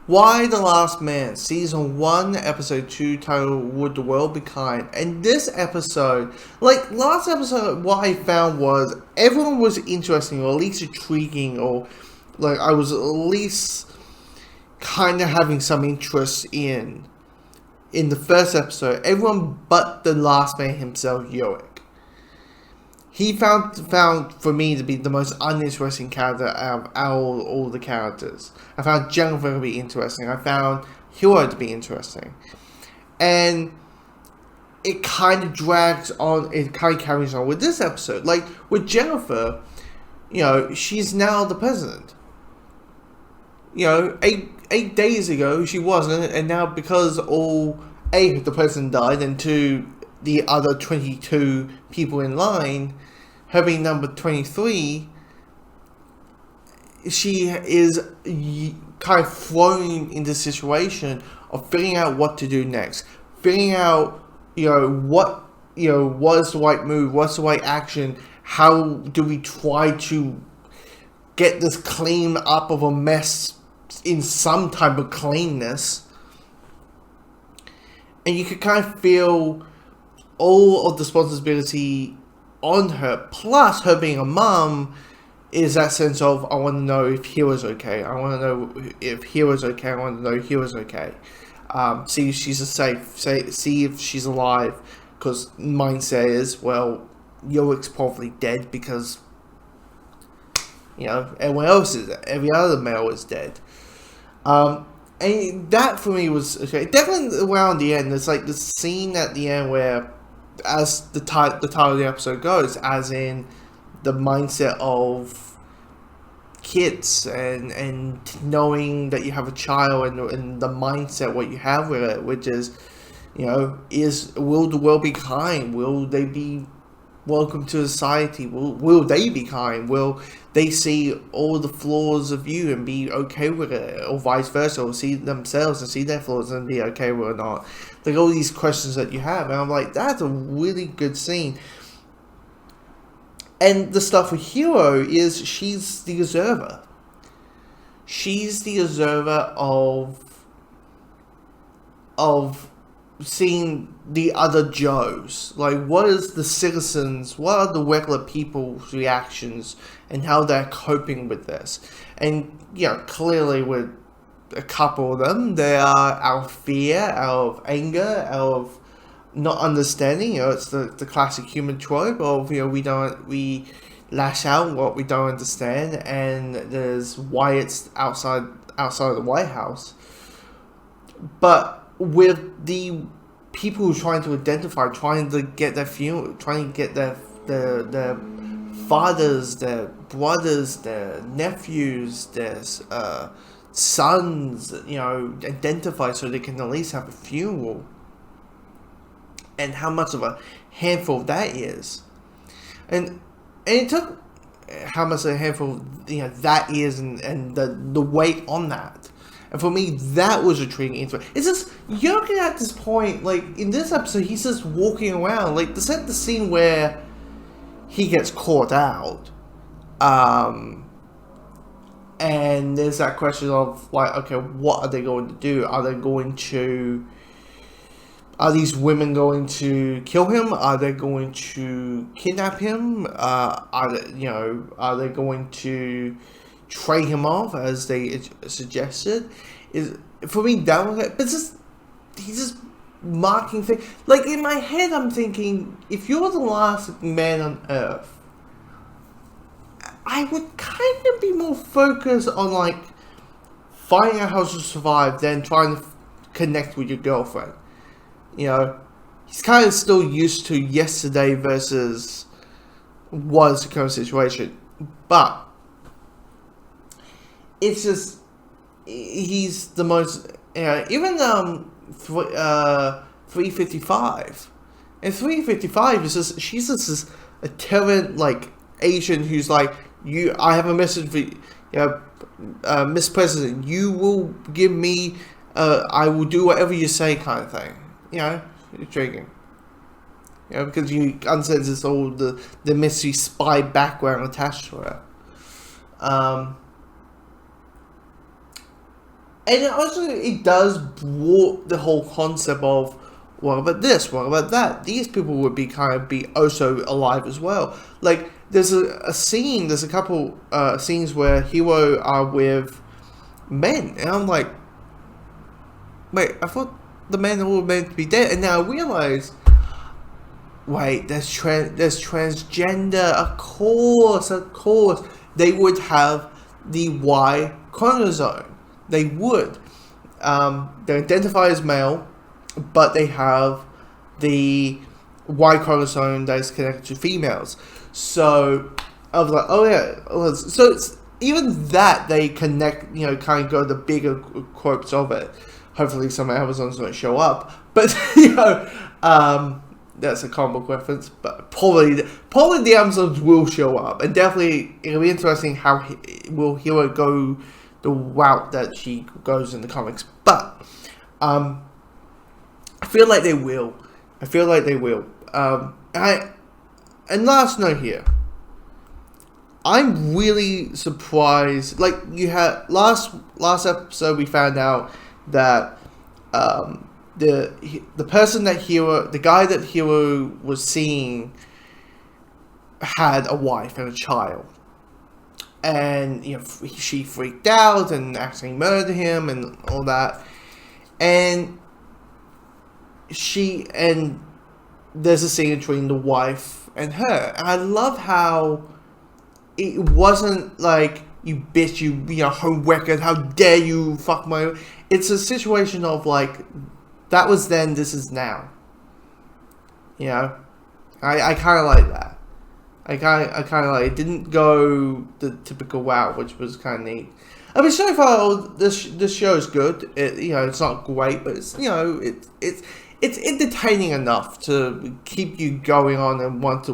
Y: The Last Man, Season 1, Episode 2, titled Would the World Be Kind? And this episode, like last episode, what I found was everyone was interesting, or at least intriguing, or like I was at least kind of having some interest in the first episode. Everyone but the last man himself, Yorick. He found for me to be the most uninteresting character out of all the characters. I found Jennifer to be interesting. I found Hiro to be interesting. And it kind of drags on, it kind of carries on with this episode. Like, with Jennifer, you know, she's now the president. You know, eight days ago she wasn't, and now because the president died, and two, the other 22 people in line, her being number 23, she is kind of thrown into the situation of figuring out what to do next, figuring out, what is the right move, what's the right action, how do we try to get this clean up of a mess in some type of cleanness. And you could kind of feel all of the responsibility on her, plus her being a mum, is that sense of, I want to know if Hiro's okay, I want to know if Hiro's okay, I want to know Hiro's okay, see if she's safe, see if she's alive, because mindset is, well, Yorik's probably dead because, everyone else is, every other male is dead. And that for me was okay. Definitely around the end, there's like the scene at the end where, as the title of the episode goes, as in the mindset of kids and knowing that you have a child and the mindset what you have with it, which is, will the world be kind? Will they be welcome to society? Will they be kind? Will they see all the flaws of you and be okay with it, or vice versa, or see themselves and see their flaws and be okay with it or not? Like all these questions that you have, and I'm like, that's a really good scene. And the stuff with Hiro is she's the observer. She's the observer of seeing the other Joes. Like, what is the citizens, what are the regular people's reactions and how they're coping with this? And, clearly with a couple of them, they are out of fear, out of anger, out of not understanding. It's the classic human trope of, we lash out what we don't understand, and there's why it's outside of the White House. But with the people who are trying to identify, trying to get their fathers, their brothers, their nephews, their sons, identified so they can at least have a funeral, and how much of a handful that is, and it took how much of a handful that is, and the weight on that. And for me, that was intriguing. It's just, Yoga at this point, like, in this episode, he's just walking around. Like, the scene where he gets caught out. And there's that question of, like, okay, what are they going to do? Are these women going to kill him? Are they going to kidnap him? Are they going to trade him off, as they suggested? Is, for me, that was it. But he's just marking things. Like, in my head, I'm thinking, if you're the last man on Earth, I would kind of be more focused on, like, finding out how to survive than trying to connect with your girlfriend. He's kind of still used to yesterday versus was the current situation. But it's just, he's the most, even 355. And 355 is just, she's just this itinerant, like, Asian who's like, I have a message for you, Miss President, you will give me, I will do whatever you say, kind of thing. Intriguing. Because you understand this all the mystery spy background attached to her. And it does brought the whole concept of, what about this? What about that? These people would be also alive as well. Like, there's a scene, there's a couple scenes where Hiro are with men, and I'm like, wait, I thought the men were meant to be dead, and now I realize, wait, there's transgender. Of course, they would have the Y chromosome. They would. They identify as male, but they have the Y chromosome that is connected to females. So I was like, oh yeah. So it's, even that they connect, kind of go the bigger quotes of it. Hopefully some Amazons won't show up, but that's a comic book reference. But probably the Amazons will show up, and definitely it'll be interesting how will Hiro go the route that she goes in the comics. But I feel like they will. And last note here, I'm really surprised. Like, you had last episode, we found out that the person that the guy that Hiro was seeing, had a wife and a child, and she freaked out and actually murdered him and all that, and there's a scene between the wife and her. And I love how it wasn't like, you bitch, you home record, how dare you fuck my... It's a situation of like, that was then, this is now. I kind of like that. I kind of like, it didn't go the typical route, which was kind of neat. I mean, so far this show is good. It's not great, but it's it's entertaining enough to keep you going on and want to